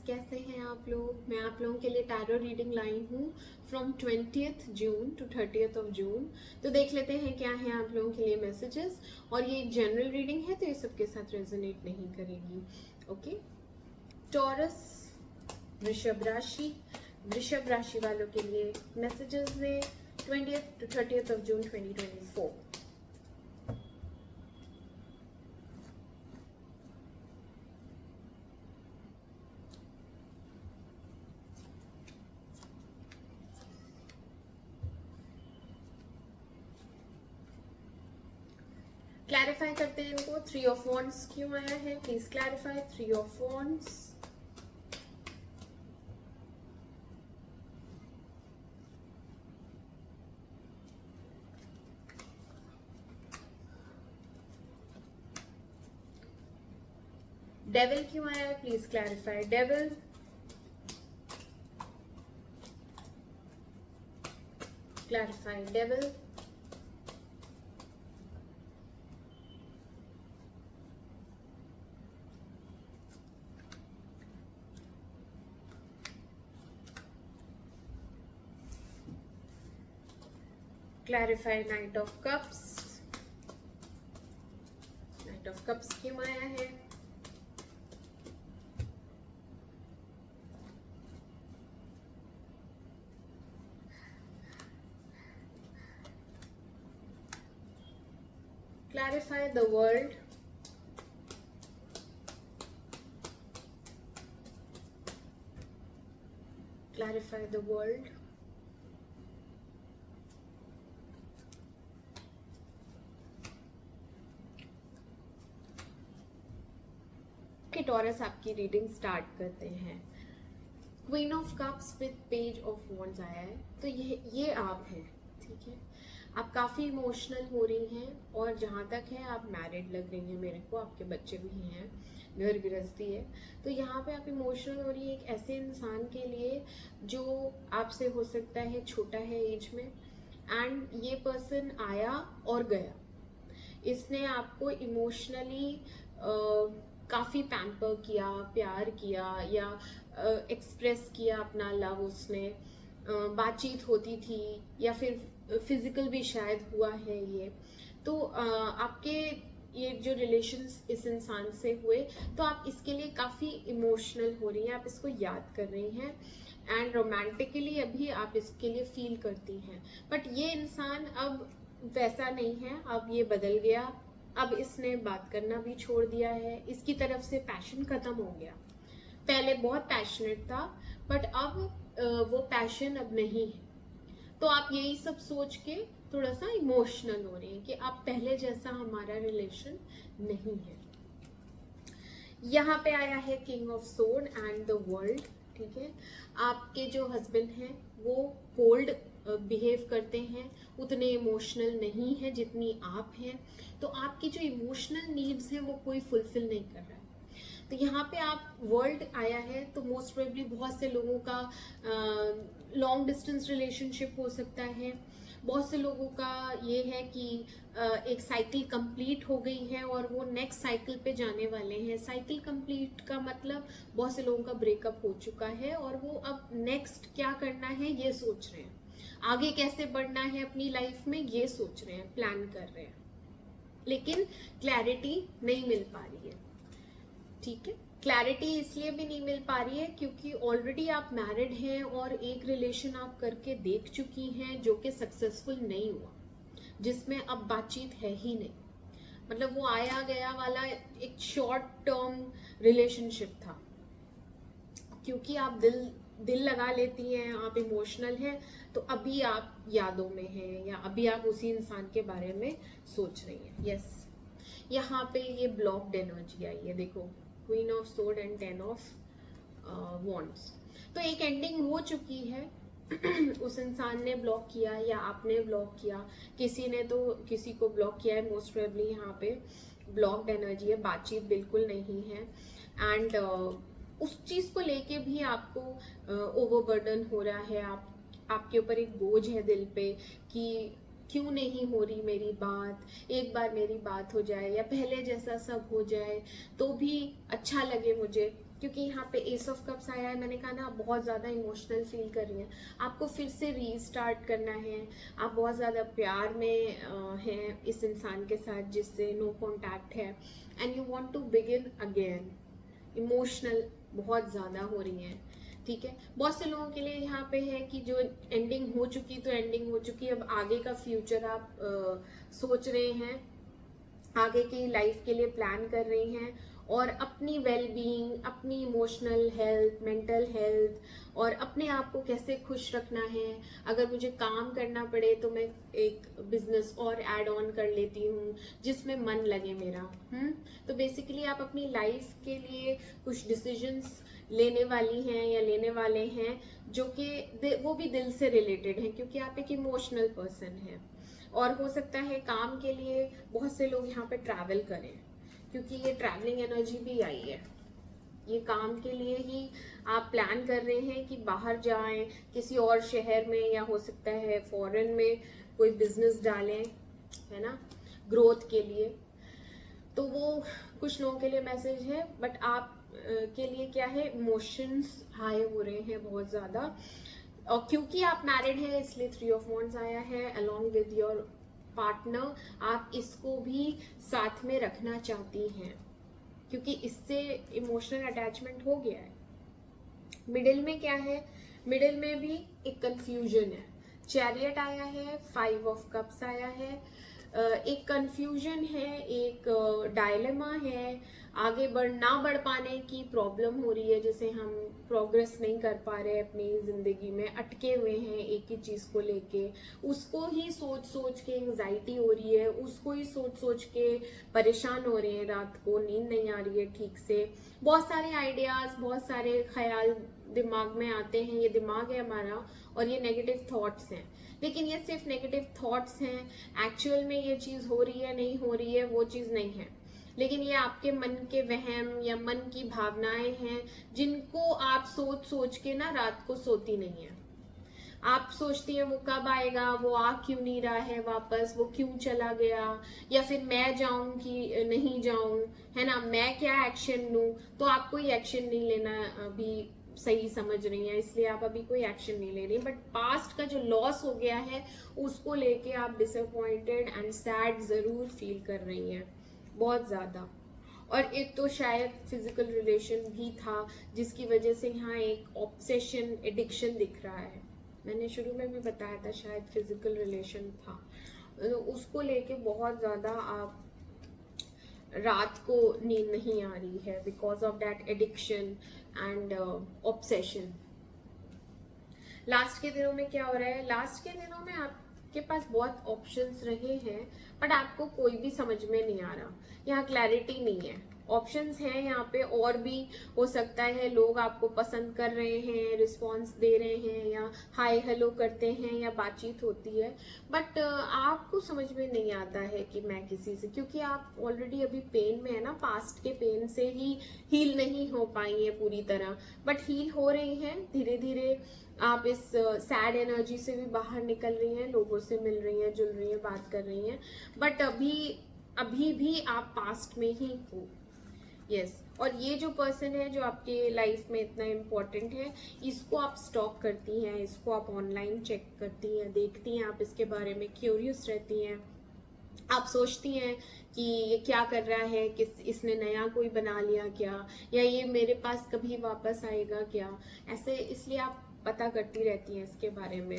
कैसे हैं आप लोग। मैं आप लोगों के लिए टैरो रीडिंग लाई हूँ from 20th June to 30th of June. तो देख लेते हैं क्या है आप लोगों के लिए मैसेजेस। और ये एक जनरल रीडिंग है तो ये सबके साथ रेजोनेट नहीं करेगी। ओके, टॉरस वृषभ राशि वालों के लिए मैसेजेस है 20th to 30th of June 2024। Clarify करते हैं इनको। 3 ऑफ वॉन्ड्स क्यों आया है, please clarify. 3 of wands, devil क्यों आया है, please clarify. Devil, clarify devil. Clarify night of cups. Night of cups क्यों आया है। Clarify the world. Clarify the world. Taurus, आपकी रीडिंग स्टार्ट करते हैं। Queen of cups with page of wands आया है तो ये आप हैं, ठीक है। आप काफ़ी इमोशनल हो रही हैं और जहाँ तक है आप मैरिड लग रही हैं मेरे को, आपके बच्चे भी हैं, घर गृहस्थी है। तो यहाँ पे आप इमोशनल हो रही है एक ऐसे इंसान के लिए जो आपसे हो सकता है छोटा है एज में, एंड ये पर्सन आया और गया। इसने आपको इमोशनली काफ़ी पैम्पर किया, प्यार किया या एक्सप्रेस किया अपना लव। उसने बातचीत होती थी या फिर फिजिकल भी शायद हुआ है ये। तो आपके ये जो रिलेशंस इस इंसान से हुए तो आप इसके लिए काफ़ी इमोशनल हो रही हैं, आप इसको याद कर रही हैं एंड रोमांटिकली अभी आप इसके लिए फील करती हैं। बट ये इंसान अब वैसा नहीं है, अब ये बदल गया। अब इसने बात करना भी छोड़ दिया है, इसकी तरफ से पैशन खत्म हो गया। पहले बहुत पैशनेट था बट अब वो पैशन अब नहीं है। तो आप यही सब सोच के थोड़ा सा इमोशनल हो रहे हैं कि अब पहले जैसा हमारा रिलेशन नहीं है। यहाँ पे आया है king of sword and the world, ठीक है। आपके जो हस्बैंड हैं वो कोल्ड बिहेव करते हैं, उतने इमोशनल नहीं है जितनी आप हैं। तो आपकी जो इमोशनल नीड्स हैं वो कोई फुलफिल नहीं कर रहा है। तो यहाँ पे आप वर्ल्ड आया है तो मोस्ट प्रोबेबली बहुत से लोगों का लॉन्ग डिस्टेंस रिलेशनशिप हो सकता है। बहुत से लोगों का ये है कि एक साइकिल कंप्लीट हो गई है और वो नेक्स्ट साइकिल पे जाने वाले हैं। साइकिल कंप्लीट का मतलब बहुत से लोगों का ब्रेकअप हो चुका है और वो अब नेक्स्ट क्या करना है ये सोच रहे हैं, आगे कैसे बढ़ना है अपनी लाइफ में ये सोच रहे हैं, प्लान कर रहे हैं, लेकिन क्लैरिटी नहीं मिल पा रही है, ठीक है। क्लैरिटी इसलिए भी नहीं मिल पा रही है क्योंकि ऑलरेडी आप मैरिड हैं और एक रिलेशन आप करके देख चुकी हैं जो कि सक्सेसफुल नहीं हुआ, जिसमें अब बातचीत है ही नहीं। मतलब वो आया गया वाला एक शॉर्ट टर्म रिलेशनशिप था। क्योंकि आप दिल लगा लेती हैं, आप इमोशनल हैं, तो अभी आप यादों में हैं या अभी आप उसी इंसान के बारे में सोच रही हैं। यस, यहाँ पे ये ब्लॉक्ड एनर्जी आई है, देखो queen of sword and 10 of wands. तो एक एंडिंग हो चुकी है। उस इंसान ने ब्लॉक किया या आपने ब्लॉक किया, किसी ने तो किसी को ब्लॉक किया है। मोस्ट प्रोबेबली यहाँ पे ब्लॉक्ड एनर्जी है, बातचीत बिल्कुल नहीं है। एंड उस चीज को लेके भी आपको ओवरबर्डन हो रहा है। आपके ऊपर एक बोझ है दिल पे कि क्यों नहीं हो रही मेरी बात, एक बार मेरी बात हो जाए या पहले जैसा सब हो जाए तो भी अच्छा लगे मुझे। क्योंकि यहाँ पे एस ऑफ कप्स आया है, मैंने कहा ना आप बहुत ज़्यादा इमोशनल फील कर रही हैं, आपको फिर से रीस्टार्ट करना है, आप बहुत ज़्यादा प्यार में हैं इस इंसान के साथ जिससे नो कॉन्टैक्ट है, and you want to begin again. Emotional बहुत ज़्यादा हो रही हैं, ठीक है। बहुत से लोगों के लिए यहाँ पे है कि जो एंडिंग हो चुकी तो एंडिंग हो चुकी, अब आगे का फ्यूचर आप सोच रहे हैं, आगे की लाइफ के लिए प्लान कर रही हैं, और अपनी वेल बीइंग, अपनी इमोशनल हेल्थ, मेंटल हेल्थ और अपने आप को कैसे खुश रखना है। अगर मुझे काम करना पड़े तो मैं एक बिजनेस और ऐड ऑन कर लेती हूँ जिसमें मन लगे मेरा। तो बेसिकली आप अपनी लाइफ के लिए कुछ डिसीजंस लेने वाली हैं या लेने वाले हैं जो कि वो भी दिल से रिलेटेड हैं, क्योंकि आप एक इमोशनल पर्सन हैं। और हो सकता है काम के लिए बहुत से लोग यहाँ पे ट्रैवल करें, क्योंकि ये ट्रैवलिंग एनर्जी भी आई है। ये काम के लिए ही आप प्लान कर रहे हैं कि बाहर जाएं, किसी और शहर में, या हो सकता है फॉरेन में कोई बिजनेस डालें, है ना, ग्रोथ के लिए। तो वो कुछ लोगों के लिए मैसेज है, बट आप के लिए क्या है, इमोशंस हाई हो रहे हैं बहुत ज़्यादा। और क्योंकि आप मैरिड हैं इसलिए 3 ऑफ वॉन्ड्स आया है, अलॉन्ग विद योर पार्टनर। आप इसको भी साथ में रखना चाहती हैं क्योंकि इससे इमोशनल अटैचमेंट हो गया है। मिडिल में क्या है, मिडिल में भी एक कंफ्यूजन है। चैरियट आया है, 5 ऑफ कप्स आया है, एक कंफ्यूजन है, एक डायलेमा है, आगे ना बढ़ पाने की प्रॉब्लम हो रही है, जैसे हम प्रोग्रेस नहीं कर पा रहे अपनी जिंदगी में, अटके हुए हैं एक ही चीज को लेके, उसको ही सोच सोच के एंजाइटी हो रही है, उसको ही सोच सोच के परेशान हो रहे हैं, रात को नींद नहीं आ रही है ठीक से, बहुत सारे आइडियाज, बहुत सारे ख्याल दिमाग में आते हैं। ये दिमाग है हमारा और ये नेगेटिव थॉट्स हैं, लेकिन ये सिर्फ नेगेटिव थॉट्स हैं। एक्चुअल में ये चीज हो रही है नहीं हो रही है वो चीज नहीं है, लेकिन ये आपके मन के वहम या मन की भावनाएं हैं जिनको आप सोच सोच के ना रात को सोती नहीं है। आप सोचती हैं वो कब आएगा, वो आ क्यों नहीं रहा है वापस, वो क्यों चला गया, या फिर मैं जाऊं कि नहीं जाऊं, है ना, मैं क्या एक्शन लूं। तो आप कोई एक्शन नहीं लेना अभी सही समझ रही हैं, इसलिए आप अभी कोई एक्शन नहीं ले रही। बट पास्ट का जो लॉस हो गया है उसको लेके आप डिसअपॉइंटेड एंड सैड जरूर फील कर रही हैं, बहुत ज्यादा। और एक तो शायद फिजिकल रिलेशन भी था जिसकी वजह से यहाँ एक ऑब्सेशन, एडिक्शन दिख रहा है। मैंने शुरू में भी बताया था शायद फिजिकल रिलेशन था, उसको लेके बहुत ज्यादा आप रात को नींद नहीं आ रही है because of that addiction and obsession. Last के दिनों में क्या हो रहा है, लास्ट के दिनों में आपके पास बहुत ऑप्शंस रहे हैं बट आपको कोई भी समझ में नहीं आ रहा, यहाँ क्लैरिटी नहीं है। ऑप्शंस हैं यहाँ पे और भी, हो सकता है लोग आपको पसंद कर रहे हैं, रिस्पॉन्स दे रहे हैं, या हाय हेलो करते हैं, या बातचीत होती है, बट आपको समझ में नहीं आता है कि मैं किसी से, क्योंकि आप ऑलरेडी अभी पेन में है ना, पास्ट के पेन से ही हील नहीं हो पाई है पूरी तरह, बट हील हो रही हैं धीरे धीरे। आप इस सैड एनर्जी से भी बाहर निकल रही हैं, लोगों से मिल रही हैं, जुल रही हैं, बात कर रही हैं, बट अभी भी आप पास्ट में ही हो। यस और ये जो पर्सन है जो आपके लाइफ में इतना इम्पोर्टेंट है, इसको आप स्टॉक करती हैं, इसको आप ऑनलाइन चेक करती हैं, देखती हैं, आप इसके बारे में क्यूरियस रहती हैं, आप सोचती हैं कि ये क्या कर रहा है, किस इसने नया कोई बना लिया क्या, या ये मेरे पास कभी वापस आएगा क्या, ऐसे इसलिए आप पता करती रहती हैं इसके बारे में।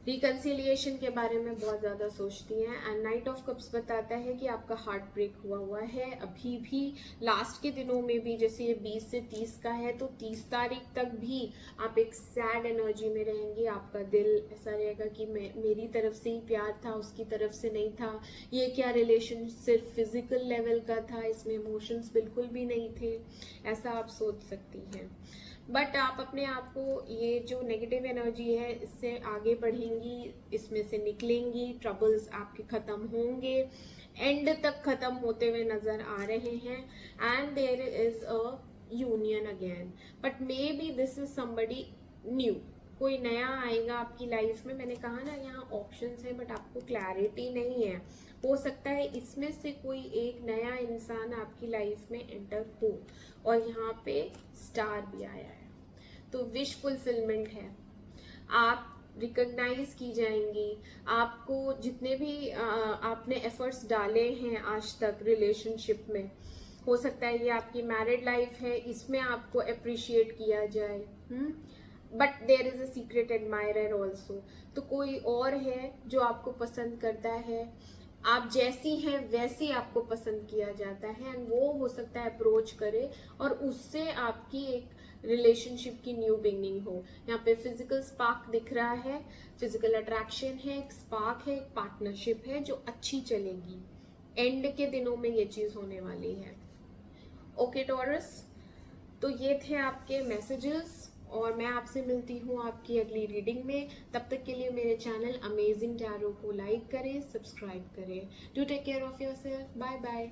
रिकंसिलिएशन के बारे में बहुत ज़्यादा सोचती हैं। एंड नाइट ऑफ कप्स बताता है कि आपका हार्ट ब्रेक हुआ है अभी भी, लास्ट के दिनों में भी, जैसे ये 20 से 30 का है तो 30 तारीख तक भी आप एक सैड एनर्जी में रहेंगी। आपका दिल ऐसा रहेगा कि मेरी तरफ से ही प्यार था, उसकी तरफ से नहीं था, ये क्या रिलेशन सिर्फ फिजिकल लेवल का था, इसमें इमोशंस बिल्कुल भी नहीं थे, ऐसा आप सोच सकती हैं। बट आप अपने आप को, ये जो नेगेटिव एनर्जी है इससे आगे बढ़ेंगी, इसमें से निकलेंगी, ट्रबल्स आपके खत्म होंगे, एंड तक खत्म होते हुए नजर आ रहे हैं, and there is a union again, but maybe this is somebody new, कोई नया आएगा आपकी लाइफ में। मैंने कहा ना यहाँ ऑप्शंस हैं बट आपको क्लैरिटी नहीं है। हो सकता है इसमें से कोई एक नया इंसान आपकी लाइफ में एंटर हो, और यहाँ पे स्टार भी आया है, तो विश फुलफिलमेंट है। आप रिकॉग्नाइज की जाएंगी। आपको जितने भी आपने एफर्ट्स डाले हैं आज तक रिलेशनशिप में, हो सकता है ये आपकी मैरिड लाइफ है, इसमें आपको अप्रिशिएट किया जाए। But there is a secret admirer also. तो कोई और है जो आपको पसंद करता है, आप जैसी हैं वैसी आपको पसंद किया जाता है, एंड वो हो सकता है अप्रोच करे और उससे आपकी एक रिलेशनशिप की न्यू बिगनिंग हो। यहाँ पे फिजिकल स्पार्क दिख रहा है, फिजिकल अट्रैक्शन है, एक स्पार्क है, एक पार्टनरशिप है जो अच्छी चलेगी। एंड के दिनों में ये चीज होने वाली है। ओके टॉरस, तो ये थे आपके मैसेजेस, और मैं आपसे मिलती हूँ आपकी अगली रीडिंग में। तब तक के लिए मेरे चैनल अमेजिंग टैरो को लाइक करें, सब्सक्राइब करें। Do take care of yourself. Bye bye.